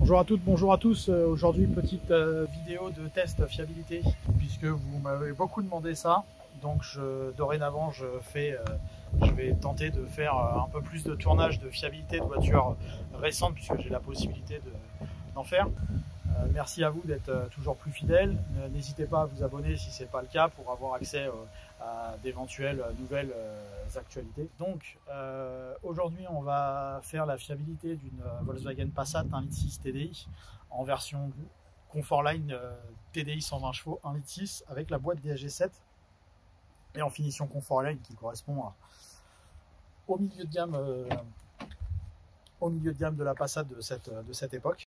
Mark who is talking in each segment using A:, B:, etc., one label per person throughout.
A: Bonjour à toutes, bonjour à tous. Aujourd'hui, petite vidéo de test fiabilité, puisque vous m'avez beaucoup demandé ça. Donc dorénavant, je vais tenter de faire un peu plus de tournage de fiabilité de voitures récentes, puisque j'ai la possibilité d'en faire. Merci à vous d'être toujours plus fidèles. N'hésitez pas à vous abonner si ce n'est pas le cas pour avoir accès à d'éventuelles nouvelles actualités. Donc aujourd'hui on va faire la fiabilité d'une Volkswagen Passat 1,6 litre TDI en version Comfortline TDI 120 chevaux 1,6 litre avec la boîte DSG7 et en finition Comfortline qui correspond au milieu de gamme de la Passat de cette époque.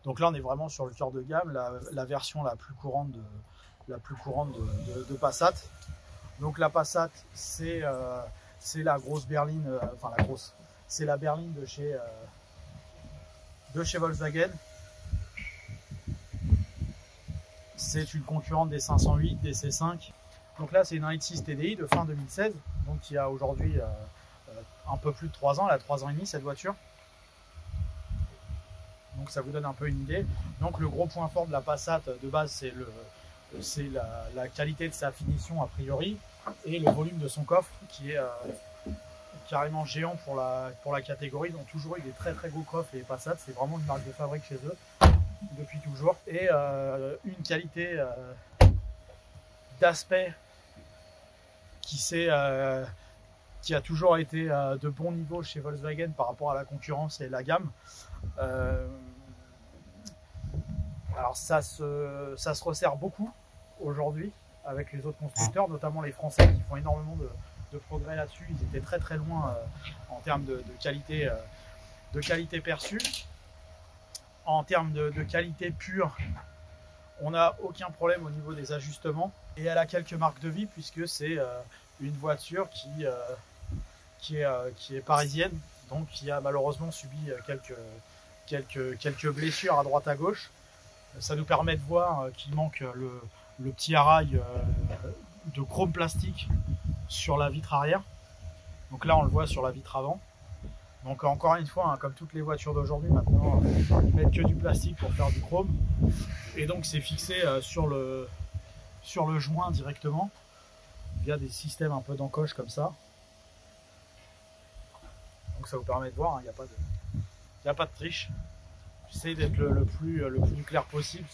A: Donc là, on est vraiment sur le cœur de gamme, la version la plus courante de Passat. Donc la Passat, c'est la grosse berline, c'est la berline de chez Volkswagen. C'est une concurrente des 508, des C5. Donc là, c'est une 1,6 TDI de fin 2016, donc qui a aujourd'hui un peu plus de 3 ans, elle a 3 ans et demi cette voiture. Donc ça vous donne un peu une idée. Donc le gros point fort de la Passat de base, c'est la qualité de sa finition a priori et le volume de son coffre qui est carrément géant pour la catégorie. Ils ont toujours eu des très gros coffres, les Passat, c'est vraiment une marque de fabrique chez eux depuis toujours. Et une qualité d'aspect qui a toujours été de bon niveau chez Volkswagen par rapport à la concurrence et la gamme. Alors ça se resserre beaucoup aujourd'hui avec les autres constructeurs, notamment les Français qui font énormément de progrès là-dessus. Ils étaient très loin en termes de qualité perçue. En termes de qualité pure, on n'a aucun problème au niveau des ajustements. Et elle a quelques marques de vie puisque c'est une voiture qui est parisienne, donc qui a malheureusement subi quelques blessures à droite à gauche. Ça nous permet de voir qu'il manque le petit arail de chrome plastique sur la vitre arrière. Donc là on le voit sur la vitre avant. Donc encore une fois, hein, comme toutes les voitures d'aujourd'hui maintenant, ils mettent que du plastique pour faire du chrome. Et donc c'est fixé sur le joint directement via des systèmes un peu d'encoche comme ça. Donc ça vous permet de voir, il n'y a pas de triche. J'essaie d'être le plus clair possible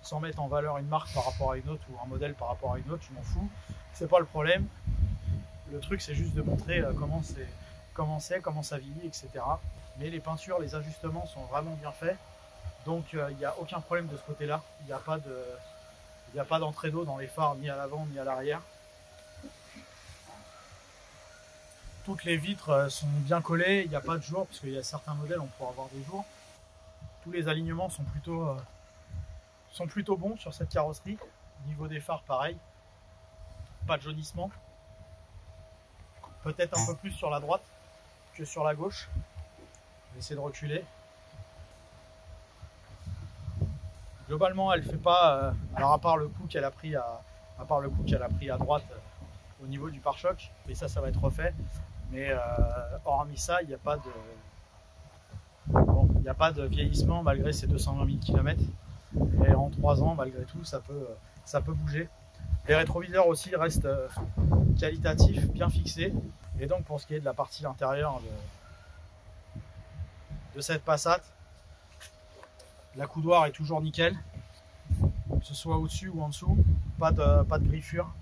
A: sans mettre en valeur une marque par rapport à une autre ou un modèle par rapport à une autre, je m'en fous. C'est pas le problème. Le truc c'est juste de montrer comment ça vieillit, etc. Mais les peintures, les ajustements sont vraiment bien faits. Donc il n'y a aucun problème de ce côté-là. Il n'y a pas d'entrée d'eau dans les phares, ni à l'avant ni à l'arrière. Toutes les vitres sont bien collées, il n'y a pas de jour, parce qu'il y a certains modèles, on pourra avoir des jours. Tous les alignements sont plutôt bons sur cette carrosserie. Au niveau des phares, pareil. Pas de jaunissement. Peut-être un peu plus sur la droite que sur la gauche. Je vais essayer de reculer. Globalement, elle fait pas. Alors à part le coup qu'elle a pris à droite au niveau du pare-choc, et ça va être refait. Mais hormis ça, il n'y a pas de vieillissement malgré ces 220 000 km. Et en 3 ans, malgré tout, ça peut bouger. Les rétroviseurs aussi restent qualitatifs, bien fixés. Et donc pour ce qui est de la partie intérieure de cette Passat, la coudoir est toujours nickel, que ce soit au-dessus ou en dessous, pas de griffure.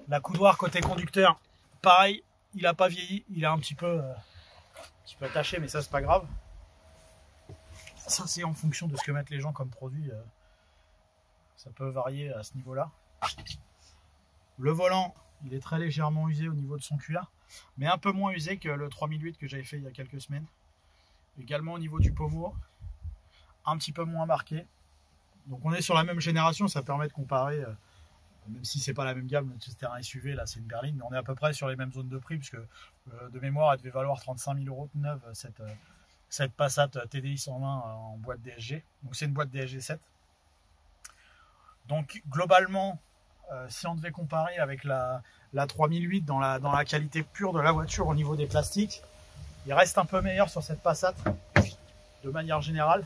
A: La coudoir côté conducteur, pareil, il n'a pas vieilli, il est un petit peu taché, mais ça c'est pas grave. Ça c'est en fonction de ce que mettent les gens comme produit, ça peut varier à ce niveau-là. Le volant, il est très légèrement usé au niveau de son cuir, mais un peu moins usé que le 3008 que j'avais fait il y a quelques semaines. Également au niveau du pommeau, un petit peu moins marqué. Donc on est sur la même génération, ça permet de comparer. Même si c'est pas la même gamme, c'était un SUV, là c'est une berline, mais on est à peu près sur les mêmes zones de prix, puisque de mémoire elle devait valoir 35 000 € de neuve, cette Passat TDI 120 en boîte DSG. Donc c'est une boîte DSG7. Donc globalement, si on devait comparer avec la 3008 dans la qualité pure de la voiture au niveau des plastiques, il reste un peu meilleur sur cette Passat de manière générale,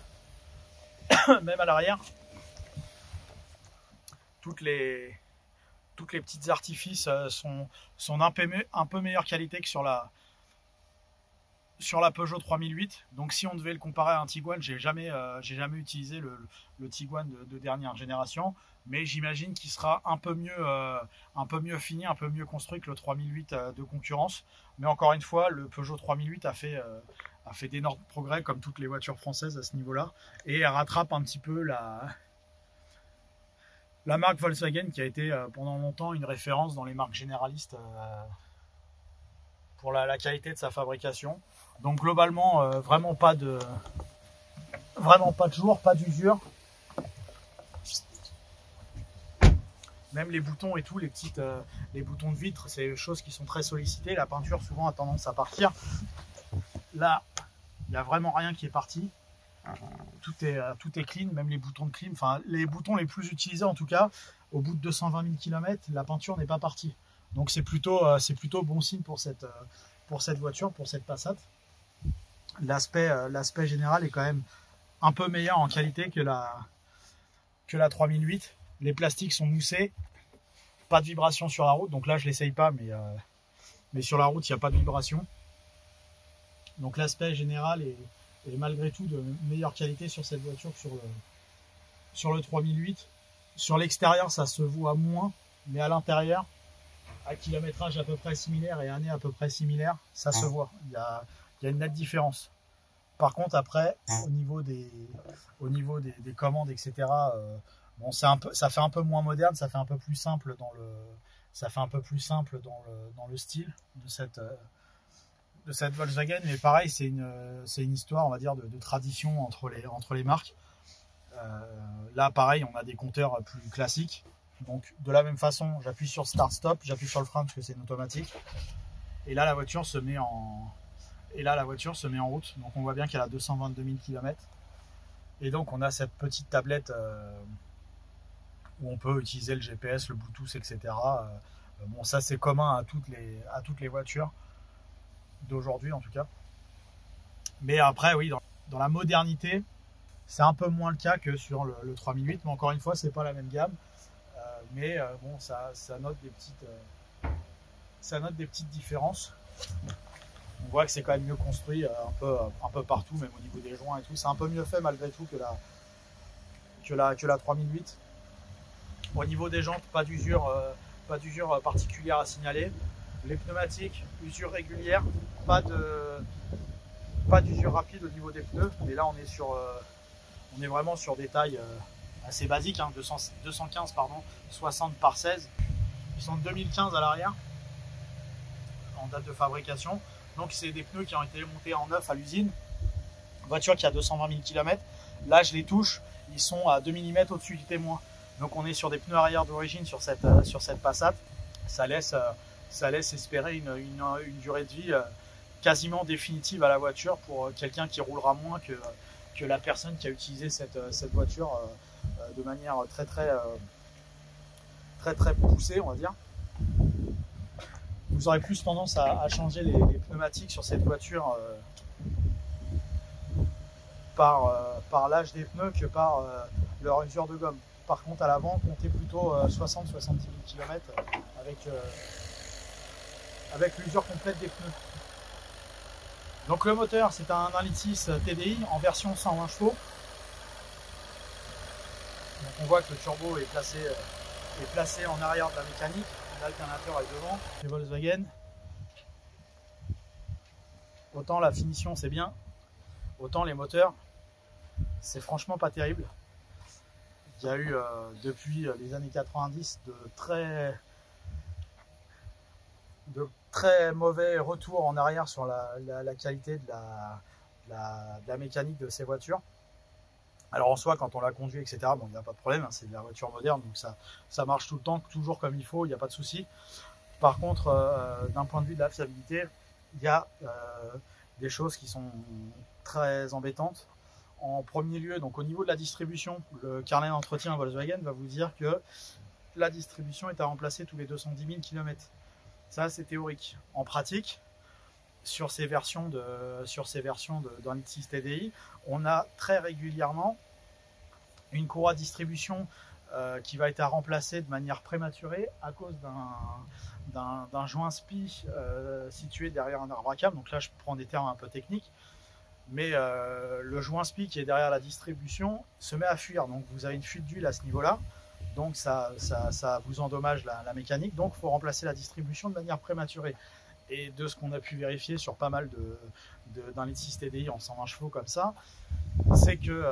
A: même à l'arrière. Toutes les petites artifices sont un peu meilleure qualité que sur la Peugeot 3008. Donc si on devait le comparer à un Tiguan, j'ai jamais utilisé le Tiguan de dernière génération, mais j'imagine qu'il sera un peu mieux fini, un peu mieux construit que le 3008 de concurrence. Mais encore une fois, le Peugeot 3008 a fait d'énormes progrès, comme toutes les voitures françaises à ce niveau-là, et elle rattrape un petit peu la marque Volkswagen, qui a été pendant longtemps une référence dans les marques généralistes pour la qualité de sa fabrication. Donc globalement, vraiment pas de jour, pas d'usure. Même les boutons et tout, les boutons de vitre, c'est des choses qui sont très sollicitées. La peinture souvent a tendance à partir. Là, il n'y a vraiment rien qui est parti. Tout est clean, même les boutons de clim. Enfin, les boutons les plus utilisés en tout cas, au bout de 220 000 km, la peinture n'est pas partie. Donc c'est plutôt bon signe pour cette voiture, pour cette Passat. L'aspect général est quand même un peu meilleur en qualité que la 3008. Les plastiques sont moussés, pas de vibration sur la route. Donc là, je l'essaye pas, mais sur la route, il n'y a pas de vibration. Donc l'aspect général est malgré tout de meilleure qualité sur cette voiture que sur le 3008. Sur l'extérieur, ça se voit moins, mais à l'intérieur, à kilométrage à peu près similaire et année à peu près similaire, ça se voit. Il y a une nette différence. Par contre, après, au niveau des commandes, etc., bon, ça fait un peu moins moderne, ça fait un peu plus simple dans le style de cette Volkswagen. Mais pareil, c'est une histoire, on va dire, de tradition entre les marques. Là, pareil, on a des compteurs plus classiques. Donc, de la même façon, j'appuie sur Start-Stop, j'appuie sur le frein parce que c'est une automatique. Et là, la voiture se met en route. Donc, on voit bien qu'elle a 222 000 km. Et donc, on a cette petite tablette où on peut utiliser le GPS, le Bluetooth, etc. Bon, ça, c'est commun à toutes les voitures d'aujourd'hui, en tout cas. Mais après, oui, dans la modernité, c'est un peu moins le cas que sur le 3008. Mais encore une fois, c'est pas la même gamme. Bon, ça note des petites différences. On voit que c'est quand même mieux construit un peu partout, même au niveau des joints et tout. C'est un peu mieux fait malgré tout que la 3008. Au niveau des jantes, pas d'usure particulière à signaler. Les pneumatiques, usure régulière, pas d'usure rapide au niveau des pneus. Mais là, on est vraiment sur des tailles assez basiques, hein, 215 60 par 16. Ils sont de 2015 à l'arrière, en date de fabrication. Donc c'est des pneus qui ont été montés en neuf à l'usine. Voiture qui a 220 000 km. Là, je les touche, ils sont à 2 mm au-dessus du témoin. Donc on est sur des pneus arrière d'origine sur cette Passat. Ça laisse espérer une durée de vie quasiment définitive à la voiture pour quelqu'un qui roulera moins que la personne qui a utilisé cette voiture de manière très poussée, on va dire. Vous aurez plus tendance à changer les pneumatiques sur cette voiture par l'âge des pneus que par leur usure de gomme. Par contre, à l'avant, comptez plutôt 60-70 000 km avec l'usure complète des pneus. Donc le moteur, c'est un 1,6 L TDI en version 120 chevaux. Donc on voit que le turbo est placé en arrière de la mécanique. L'alternateur est devant. Les Volkswagen, autant la finition c'est bien, autant les moteurs c'est franchement pas terrible. Il y a eu depuis les années 90 de très mauvais retours en arrière sur la qualité de la mécanique de ces voitures. Alors en soi, quand on la conduit, etc., bon, il n'y a pas de problème, hein, c'est de la voiture moderne, donc ça marche tout le temps, toujours comme il faut, il n'y a pas de souci. Par contre, d'un point de vue de la fiabilité, il y a des choses qui sont très embêtantes. En premier lieu, donc au niveau de la distribution, le carnet d'entretien Volkswagen va vous dire que la distribution est à remplacer tous les 210 000 km. Ça, c'est théorique. En pratique, sur ces versions d'un litre 6 TDI, on a très régulièrement une courroie de distribution qui va être à remplacer de manière prématurée à cause d'un joint SPI situé derrière un arbre à câble. Donc là, je prends des termes un peu techniques, mais le joint SPI qui est derrière la distribution se met à fuir. Donc vous avez une fuite d'huile à ce niveau-là. Donc ça vous endommage la mécanique. Donc il faut remplacer la distribution de manière prématurée. Et de ce qu'on a pu vérifier sur pas mal d'un litre 6 TDI en 120 chevaux comme ça, c'est que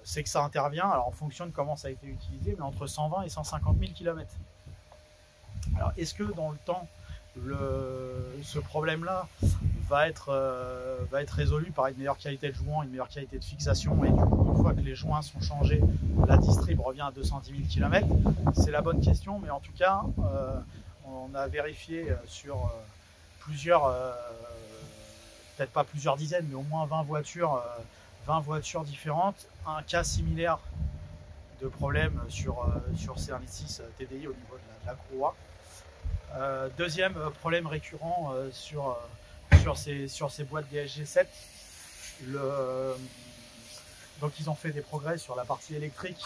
A: ça intervient, alors en fonction de comment ça a été utilisé, mais entre 120 et 150 000 km. Alors est-ce que dans le temps, ce problème-là va être résolu par une meilleure qualité de joint, une meilleure qualité de fixation, et du coup, une fois que les joints sont changés, la distrib revient à 210 000 km? C'est la bonne question, mais en tout cas, on a vérifié sur plusieurs, peut-être pas plusieurs dizaines, mais au moins 20 voitures différentes, un cas similaire de problème sur ces 1.6 TDI au niveau de la courroie. Deuxième problème récurrent sur ces boîtes DSG7, donc ils ont fait des progrès sur la partie électrique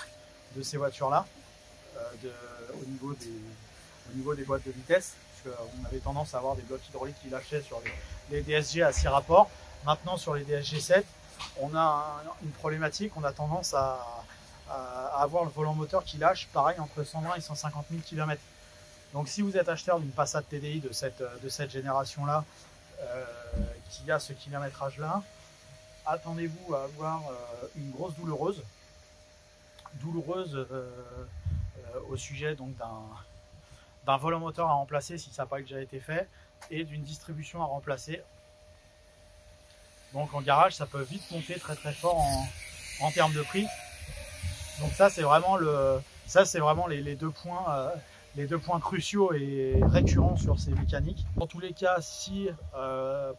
A: de ces voitures-là, au niveau des boîtes de vitesse, parce qu'on avait tendance à avoir des blocs hydrauliques qui lâchaient sur les DSG à 6 rapports. Maintenant sur les DSG7, on a une problématique, on a tendance à avoir le volant moteur qui lâche pareil entre 120 et 150 000 km. Donc si vous êtes acheteur d'une Passat TDI de cette génération-là, qui a ce kilométrage-là, attendez-vous à avoir une grosse douloureuse au sujet donc d'un volant moteur à remplacer si ça n'a pas déjà été fait, et d'une distribution à remplacer. Donc en garage, ça peut vite monter très très fort en termes de prix. Donc ça c'est vraiment les deux points cruciaux et récurrents sur ces mécaniques. Dans tous les cas, si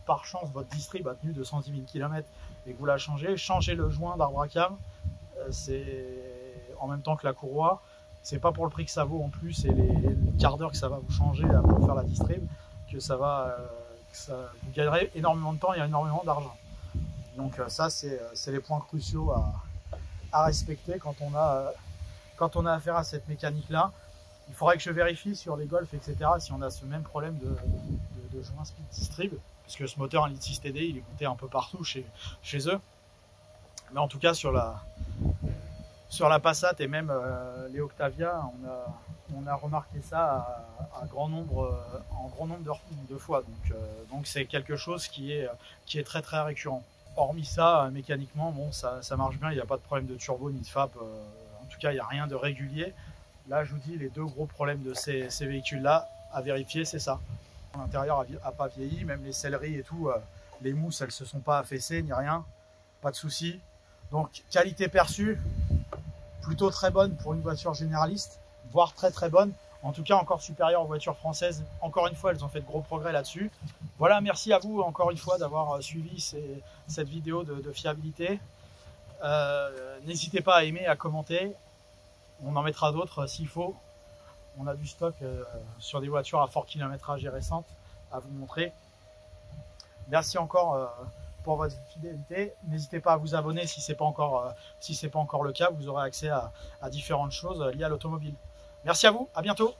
A: par chance votre distrib a tenu 210 000 km et que vous la changez le joint d'arbre à câble, c'est en même temps que la courroie. C'est pas pour le prix que ça vaut en plus, et les quarts d'heure que ça va vous changer pour faire la distrib, que vous gagnerez énormément de temps et énormément d'argent. Donc ça c'est les points cruciaux à respecter quand on a affaire à cette mécanique là. Il faudrait que je vérifie sur les Golf, etc. si on a ce même problème de joint speed distrib, parce que ce moteur 1.6 TDI il est monté un peu partout chez eux. Mais en tout cas sur la Passat et même les Octavia, on a remarqué ça en grand nombre de fois. Donc c'est quelque chose qui est très très récurrent. Hormis ça, mécaniquement, bon, ça marche bien, il n'y a pas de problème de turbo ni de FAP, en tout cas il n'y a rien de régulier. Là je vous dis, les deux gros problèmes de ces véhicules-là à vérifier, c'est ça. L'intérieur n'a pas vieilli, même les selleries et tout, les mousses elles se sont pas affaissées ni rien, pas de souci. Donc qualité perçue, plutôt très bonne pour une voiture généraliste, voire très très bonne, en tout cas encore supérieure aux voitures françaises. Encore une fois, elles ont fait de gros progrès là-dessus. Voilà, merci à vous encore une fois d'avoir suivi cette vidéo de fiabilité. N'hésitez pas à aimer, à commenter, on en mettra d'autres s'il faut. On a du stock sur des voitures à fort kilométrage et récentes à vous montrer. Merci encore pour votre fidélité. N'hésitez pas à vous abonner si ce n'est pas encore le cas. Vous aurez accès à différentes choses liées à l'automobile. Merci à vous, à bientôt.